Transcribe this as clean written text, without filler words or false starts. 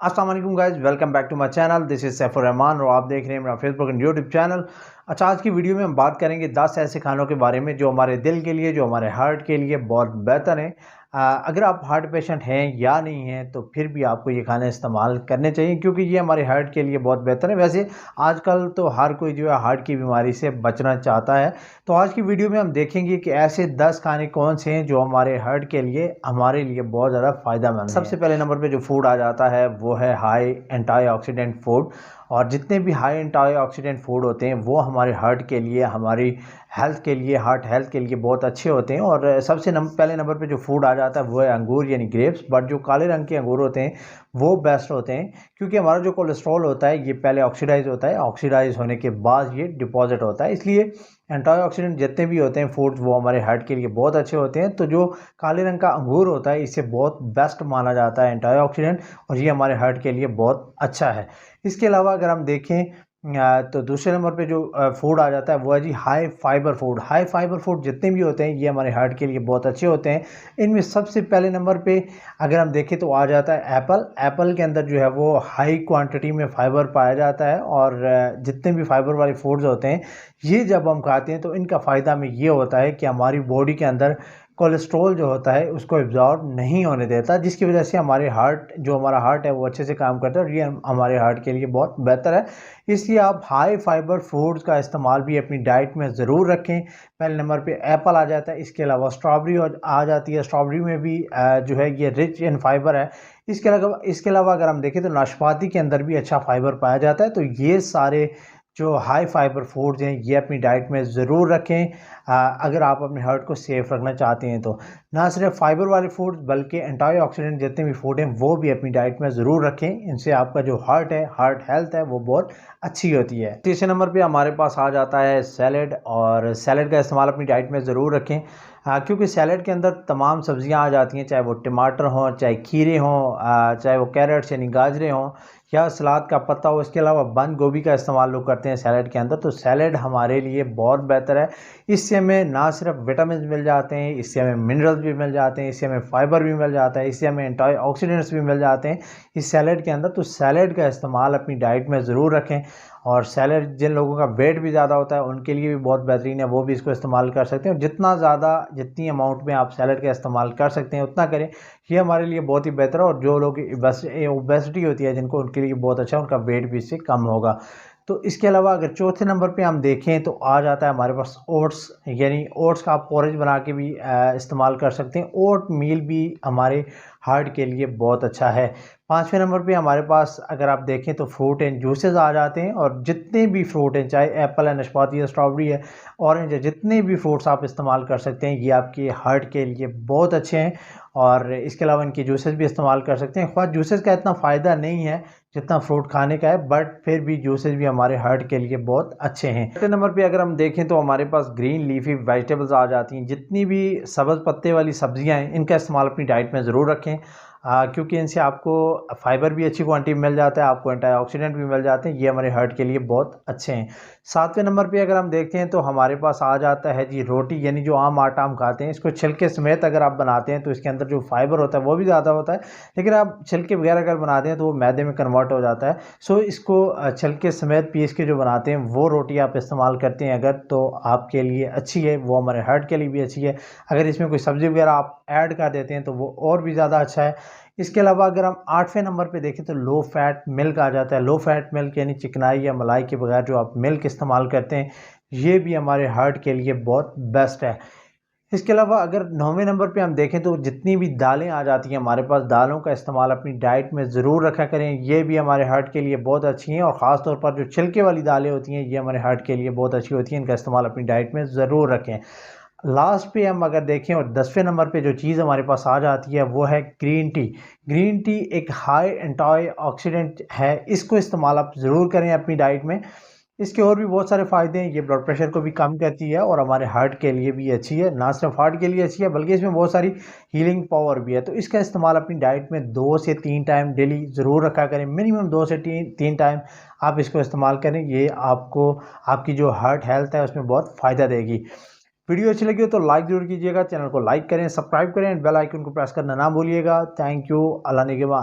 अस्सलाम वालेकुम guys, welcome back to my channel. This is Saifur Rahman और आप देख रहे हैं मेरा फेसबुक एंड यूट्यूब चैनल। अच्छा, आज की वीडियो में हम बात करेंगे 10 ऐसे खानों के बारे में जो हमारे दिल के लिए, जो हमारे हार्ट के लिए बहुत बेहतर हैं। अगर आप हार्ट पेशेंट हैं या नहीं हैं तो फिर भी आपको ये खाने इस्तेमाल करने चाहिए क्योंकि ये हमारे हार्ट के लिए बहुत बेहतर है। वैसे आजकल तो हर कोई जो है हार्ट की बीमारी से बचना चाहता है। तो आज की वीडियो में हम देखेंगे कि ऐसे 10 खाने कौन से हैं जो हमारे हार्ट के लिए, हमारे लिए बहुत ज़्यादा फ़ायदेमंद हैं। सबसे पहले नंबर पे जो फूड आ जाता है वो है हाई एंटीऑक्सीडेंट फूड। और जितने भी हाई एंटीऑक्सीडेंट फूड होते हैं वो हमारे हार्ट के लिए, हमारी हेल्थ के लिए, हार्ट हेल्थ के लिए बहुत अच्छे होते हैं। और सबसे पहले नंबर पे जो फूड आ जाता है वो है अंगूर यानी ग्रेप्स। बट जो काले रंग के अंगूर होते हैं वो बेस्ट होते हैं क्योंकि हमारा जो कोलेस्ट्रॉल होता है ये पहले ऑक्सीडाइज होता है, ऑक्सीडाइज होने के बाद ये डिपॉजिट होता है। इसलिए एंटीऑक्सीडेंट जितने भी होते हैं फूड्स वो हमारे हार्ट के लिए बहुत अच्छे होते हैं। तो जो काले रंग का अंगूर होता है इसे बहुत बेस्ट माना जाता है एंटीऑक्सीडेंट, और ये हमारे हार्ट के लिए बहुत अच्छा है। इसके अलावा अगर हम देखें तो दूसरे नंबर पे जो फूड आ जाता है वो है जी high fibre food. High fibre food जितने भी होते हैं ये हमारे हार्ट के लिए बहुत अच्छे होते हैं। इनमें सबसे पहले नंबर पे अगर हम देखें तो आ जाता है एप्पल। एप्पल के अंदर जो है वो हाई क्वांटिटी में फाइबर पाया जाता है। और जितने भी फाइबर वाले फूड्स होते हैं ये जब हम खाते हैं तो इनका फ़ायदा हमें ये होता है कि हमारी बॉडी के अंदर कोलेस्ट्रॉल जो होता है उसको एब्जॉर्ब नहीं होने देता, जिसकी वजह से हमारे हार्ट, जो हमारा हार्ट है वो अच्छे से काम करता है और ये हमारे हार्ट के लिए बहुत बेहतर है। इसलिए आप हाई फाइबर फूड्स का इस्तेमाल भी अपनी डाइट में ज़रूर रखें। पहले नंबर पे एप्पल आ जाता है। इसके अलावा स्ट्रॉबेरी आ जाती है। स्ट्रॉबेरी में भी जो है ये रिच इन फाइबर है। इसके अलावा अगर हम देखें तो नाशपाती के अंदर भी अच्छा फाइबर पाया जाता है। तो ये सारे जो हाई फाइबर फूड्स हैं ये अपनी डाइट में ज़रूर रखें अगर आप अपने हार्ट को सेफ रखना चाहते हैं। तो ना सिर्फ फाइबर वाले फूड्स बल्कि एंटीऑक्सीडेंट जितने भी फूड हैं वो भी अपनी डाइट में ज़रूर रखें। इनसे आपका जो हार्ट है, हार्ट हेल्थ है वो बहुत अच्छी होती है। तीसरे नंबर पे हमारे पास आ जाता है सैलड। और सैलड का इस्तेमाल अपनी डाइट में ज़रूर रखें क्योंकि सैलड के अंदर तमाम सब्जियां आ जाती हैं, चाहे वो टमाटर हों, चाहे खीरे हों, चाहे वो कैरेट्स यानी गाजरें हों या सलाद का पत्ता हो। इसके अलावा बंद गोभी का इस्तेमाल लोग करते हैं सैलड के अंदर। तो सैलड हमारे लिए बहुत बेहतर है। इससे हमें ना सिर्फ विटामिन मिल जाते हैं, इससे हमें मिनरल्स भी मिल जाते हैं, इससे हमें फाइबर भी मिल जाता है, इससे हमें एंटीऑक्सीडेंट्स भी मिल जाते हैं इस सैलड के अंदर। तो सैलड का इस्तेमाल अपनी डाइट में ज़रूर रखें। और सैलड जिन लोगों का वेट भी ज़्यादा होता है उनके लिए भी बहुत बेहतरीन है, वो भी इसको इस्तेमाल कर सकते हैं। जितनी अमाउंट में आप सैलड का इस्तेमाल कर सकते हैं उतना करें, ये हमारे लिए बहुत ही बेहतर है। और जो लोग ओबेसिटी होती है जिनको, उनके लिए बहुत अच्छा है, उनका वेट भी इससे कम होगा। तो इसके अलावा अगर चौथे नंबर पे हम देखें तो आ जाता है हमारे पास ओट्स। यानी ओट्स का आप पोरेज बना के भी इस्तेमाल कर सकते हैं। ओट मील भी हमारे हार्ट के लिए बहुत अच्छा है। पाँचवें नंबर पे हमारे पास अगर आप देखें तो फ्रूट एंड जूसेस आ जाते हैं। और जितने भी फ्रूट हैं, चाहे एप्पल है, नाशपाती है, स्ट्रॉबेरी है, ऑरेंज है, जितने भी फ्रूट्स आप इस्तेमाल कर सकते हैं ये आपके हार्ट के लिए बहुत अच्छे हैं। और इसके अलावा इनके जूसेस भी इस्तेमाल कर सकते हैं। ख़ास जूसेस का इतना फ़ायदा नहीं है जितना फ्रूट खाने का है, बट फिर भी जूसेस भी हमारे हार्ट के लिए बहुत अच्छे हैं। छठे नंबर पे अगर हम देखें तो हमारे पास ग्रीन लीफी वेजिटेबल्स आ जाती हैं। जितनी भी सब्ज़ पत्ते वाली सब्जियां हैं इनका इस्तेमाल अपनी डाइट में ज़रूर रखें क्योंकि इनसे आपको फाइबर भी अच्छी क्वांटिटी में मिल जाता है, आपको एंटीऑक्सीडेंट भी मिल जाते हैं, ये हमारे हार्ट के लिए बहुत अच्छे हैं। सातवें नंबर पे अगर हम देखते हैं तो हमारे पास आ जाता है जी रोटी। यानी जो आम आटा हम खाते हैं इसको छिलके समेत अगर आप बनाते हैं तो इसके अंदर जो फाइबर होता है वो भी ज़्यादा होता है, लेकिन आप छिलके वगैरह अगर बनाते हैं तो वो मैदे में कन्वर्ट हो जाता है। सो इसको छिलके समेत पीस के जो बनाते हैं वो रोटी आप इस्तेमाल करते हैं अगर, तो आपके लिए अच्छी है, वो हमारे हार्ट के लिए भी अच्छी है। अगर इसमें कोई सब्ज़ी वगैरह आप ऐड कर देते हैं तो वो और भी ज़्यादा अच्छा है। इसके अलावा अगर हम आठवें नंबर पे देखें तो लो फैट मिल्क आ जाता है। लो फैट मिल्क यानी चिकनाई या मलाई के बगैर जो आप मिल्क इस्तेमाल करते हैं ये भी हमारे हार्ट के लिए बहुत बेस्ट है। इसके अलावा अगर नौवें नंबर पे हम देखें तो जितनी भी दालें आ जाती हैं हमारे पास, दालों का इस्तेमाल अपनी डाइट में ज़रूर रखा करें। ये भी हमारे हार्ट के लिए बहुत अच्छी हैं। और ख़ास तौर पर जो छिलके वाली दालें होती हैं ये हमारे हार्ट के लिए बहुत अच्छी होती हैं, इनका इस्तेमाल अपनी डाइट में ज़रूर रखें। लास्ट पे हम अगर देखें और 10वें नंबर पे जो चीज़ हमारे पास आ जाती है वो है ग्रीन टी। ग्रीन टी एक हाई एंटीऑक्सीडेंट है, इसको इस्तेमाल आप ज़रूर करें अपनी डाइट में। इसके और भी बहुत सारे फ़ायदे हैं। ये ब्लड प्रेशर को भी कम करती है और हमारे हार्ट के लिए भी अच्छी है। ना सिर्फ हार्ट के लिए अच्छी है बल्कि इसमें बहुत सारी हीलिंग पावर भी है। तो इसका इस्तेमाल अपनी डाइट में 2 से 3 टाइम डेली ज़रूर रखा करें। मिनिमम 2 से 3 टाइम आप इसको इस्तेमाल करें। ये आपको, आपकी जो हार्ट हेल्थ है उसमें बहुत फ़ायदा देगी। वीडियो अच्छी लगी हो तो लाइक ज़रूर कीजिएगा, चैनल को लाइक करें, सब्सक्राइब करें, बेल आइकन को प्रेस करना ना भूलिएगा। Thank you. अल्लाह निगहबान।